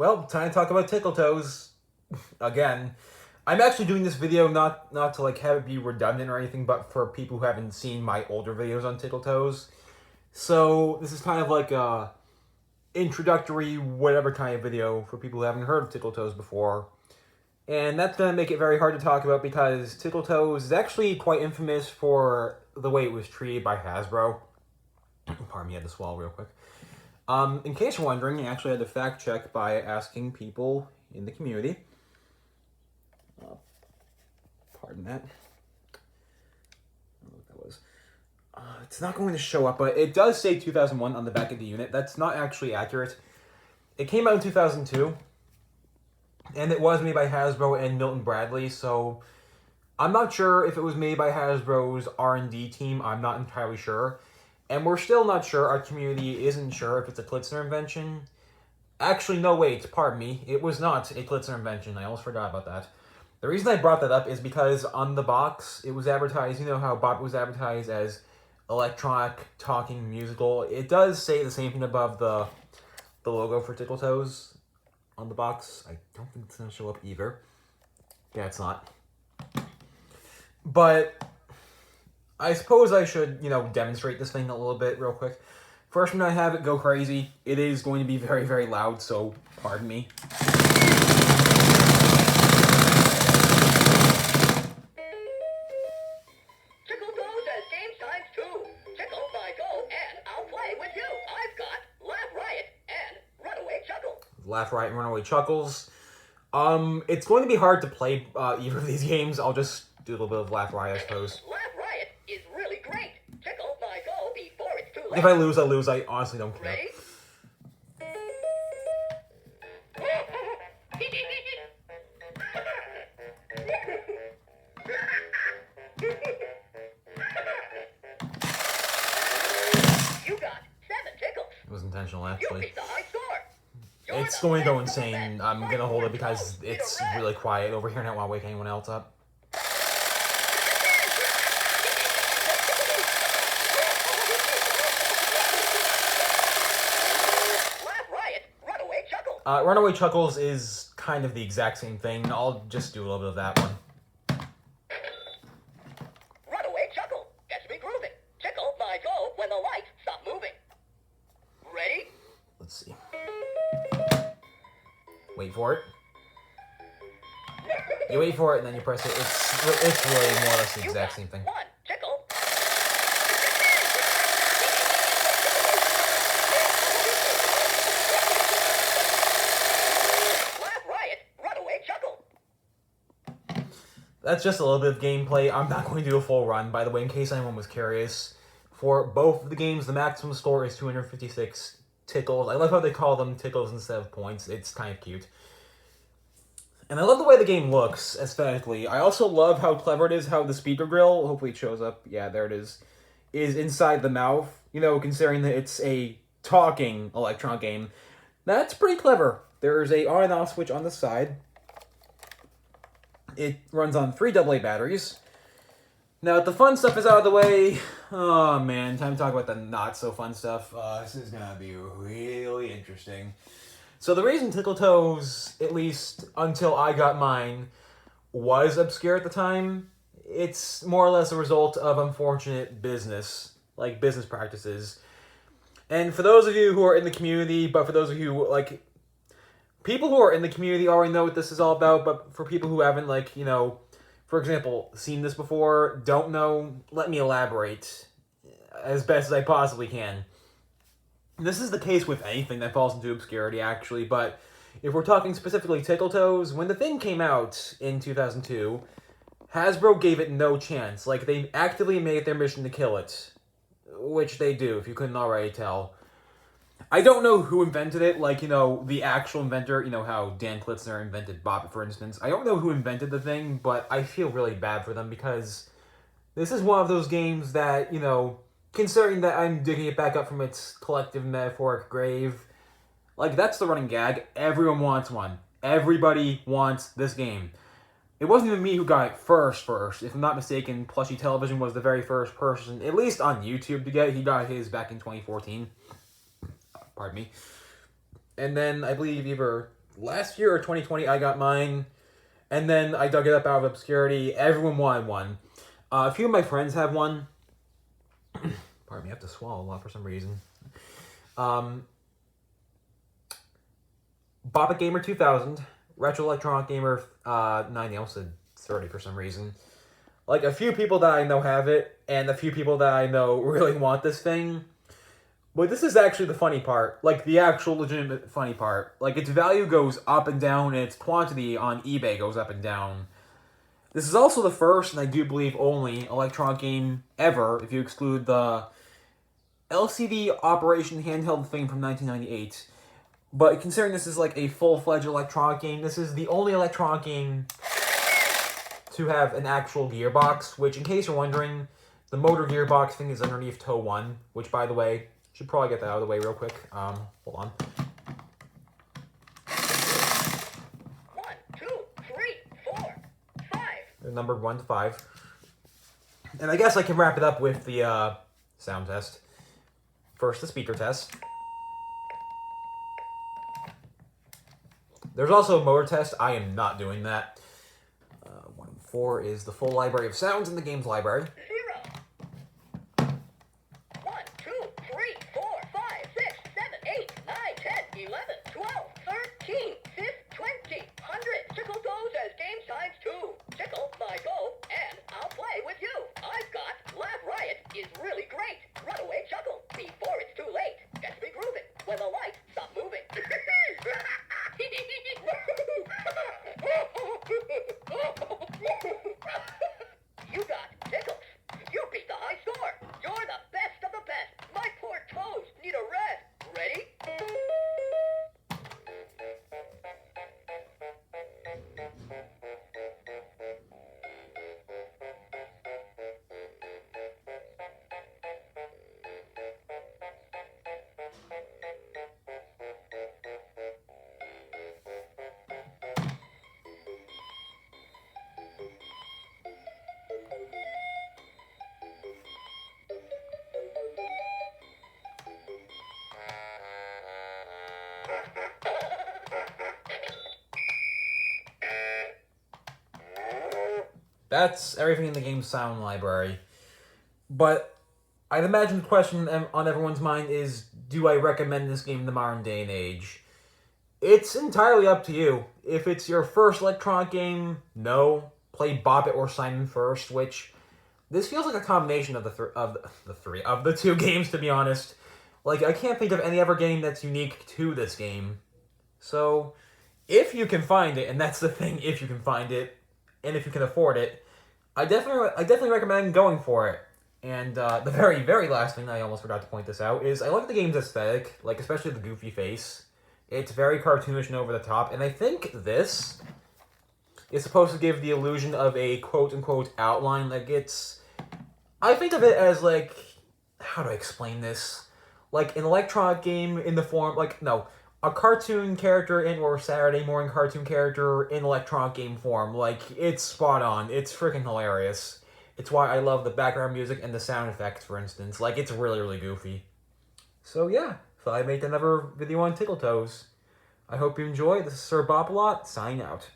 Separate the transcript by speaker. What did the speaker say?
Speaker 1: Well, time to talk about Tickle Toes again. I'm actually doing this video not to like have it be redundant or anything, but for people who haven't seen my older videos on Tickle Toes. So this is kind of like a introductory whatever kind of video for people who haven't heard of Tickle Toes before. And that's going to make it very hard to talk about because Tickle Toes is actually quite infamous for the way it was treated by Hasbro. Pardon me, I had to swallow real quick. In case you're wondering, I actually had to fact check by asking people in the community. Pardon that. I don't know what that was. It's not going to show up, but it does say 2001 on the back of the unit. That's not actually accurate. It came out in 2002, and it was made by Hasbro and Milton Bradley, so I'm not sure if it was made by Hasbro's R&D team. I'm not entirely sure. And we're still not sure. Our community isn't sure if it's a Klitzner invention. Actually, no, wait, pardon me. It was not a Klitzner invention. I almost forgot about that. The reason I brought that up is because on the box, it was advertised, you know how Bop was advertised as electronic, talking, musical. It does say the same thing above the logo for Tickle Toes on the box. I don't think it's going to show up either. Yeah, it's not. But I suppose I should, demonstrate this thing a little bit real quick. First, when I have it go crazy, it is going to be very, very loud, so pardon me.
Speaker 2: Tickle Toes has game times too. Tickle by Go, and I'll play with you. I've got Laugh Riot and Runaway Chuckle.
Speaker 1: Laugh Riot and Runaway Chuckles. It's going to be hard to play either of these games. I'll just do a little bit of Laugh Riot, I suppose.
Speaker 2: Laugh Riot is really great. Tickle by Go before it's too late.
Speaker 1: If I lose, I lose. I honestly don't care.
Speaker 2: Ready? You got 7 tickles.
Speaker 1: It was intentional,
Speaker 2: You
Speaker 1: actually.
Speaker 2: beat the high score. You're
Speaker 1: It's
Speaker 2: the
Speaker 1: going to go
Speaker 2: best
Speaker 1: insane.
Speaker 2: man.
Speaker 1: I'm going to hold it because it's really quiet over here and I don't want to wake anyone else up.
Speaker 2: Laugh Riot, Runaway Chuckle.
Speaker 1: Runaway Chuckles is kind of the exact same thing. I'll just do a little bit of that one.
Speaker 2: Runaway Chuckle gets me grooving. Tickle by Go when the lights stop moving. Ready?
Speaker 1: Let's see. Wait for it. You wait for it and then you press it. It's really more or less the exact same thing.
Speaker 2: 1 tickle. Laugh Riot, Runaway Chuckle.
Speaker 1: That's just a little bit of gameplay. I'm not going to do a full run, by the way, in case anyone was curious. For both of the games, the maximum score is 256 tickles. I love how they call them tickles instead of points. It's kind of cute. And I love the way the game looks, aesthetically. I also love how clever it is, how the speaker grill, hopefully it shows up, yeah, there it is inside the mouth. Considering that it's a talking electronic game, that's pretty clever. There's a on and off switch on the side. It runs on 3 AA batteries. Now that the fun stuff is out of the way, oh man, time to talk about the not so fun stuff. This is gonna be really interesting. So the reason Tickle Toes, at least until I got mine, was obscure at the time, it's more or less a result of unfortunate business practices. And for those of you who are in the community, but for those of you, people who are in the community already know what this is all about, but for people who haven't, for example, seen this before, don't know, let me elaborate as best as I possibly can. This is the case with anything that falls into obscurity, actually, but if we're talking specifically Tickle Toes, when the thing came out in 2002, Hasbro gave it no chance. They actively made it their mission to kill it, which they do, if you couldn't already tell. I don't know who invented it, the actual inventor, how Dan Klitzner invented Bop-A-Lot, for instance. I don't know who invented the thing, but I feel really bad for them because this is one of those games that, considering that I'm digging it back up from its collective metaphoric grave, that's the running gag. Everyone wants one. Everybody wants this game. It wasn't even me who got it first. If I'm not mistaken, Plushy Television was the very first person, at least on YouTube, to get it. He got his back in 2014. Pardon me. And then I believe either last year or 2020 I got mine, and then I dug it up out of obscurity. Everyone wanted one. A few of my friends have one. Pardon me, I have to swallow a lot for some reason. Bop-A Gamer 2000, Retro Electronic Gamer 90, I almost said 30 for some reason. Like, a few people that I know have it, and a few people that I know really want this thing. But this is actually the funny part. Like, the actual legitimate funny part. Like, its value goes up and down, and its quantity on eBay goes up and down. This is also the first, and I do believe only, electronic game ever, if you exclude the LCD Operation handheld thing from 1998. But considering this is like a full-fledged electronic game, this is the only electronic game to have an actual gearbox, which, in case you're wondering, the motor gearbox thing is underneath toe 1, which, by the way, should probably get that out of the way real quick. Hold on.
Speaker 2: 1, 2, 3, 4, 5.
Speaker 1: They're numbered 1 to 5. And I guess I can wrap it up with the sound test. First, the speaker test. There's also a motor test. I am not doing that. 1 and 4 is the full library of sounds in the game's library.
Speaker 2: 0. 1, 2, 3, 4, 5, 6, 7, 8, 9, 10, 11, 12, 13, 15, 20, 100. Tickle goes as game signs too. Tickle, my go, and I'll play with you. I've got Laugh Riot is really great. Runaway chuckle before it's too late. Gets me grooving when the lights stop moving. You got tickles. You beat the high score. You're the best of the best. My poor toes need a rest. Ready?
Speaker 1: That's everything in the game's sound library. But I'd imagine the question on everyone's mind is, do I recommend this game in the modern day and age? It's entirely up to you. If it's your first electronic game, no. Play Bop-It or Simon first, which this feels like a combination of the two games, to be honest. Like, I can't think of any other game that's unique to this game. So, if you can find it, and that's the thing, if you can find it, and if you can afford it, I definitely recommend going for it. And the very, very last thing, I almost forgot to point this out, is I like the game's aesthetic, like especially the goofy face. It's very cartoonish and over the top, and I think this is supposed to give the illusion of a quote-unquote outline. Like, I think of it as, like, how do I explain this? Like, an electronic game in the form, a cartoon character or Saturday morning cartoon character in electronic game form. Like, it's spot on. It's freaking hilarious. It's why I love the background music and the sound effects, for instance. Like, it's really, really goofy. So, yeah. So I made another video on Tickle Toes. I hope you enjoy. This is Sir Bop-A-Lot, signing out.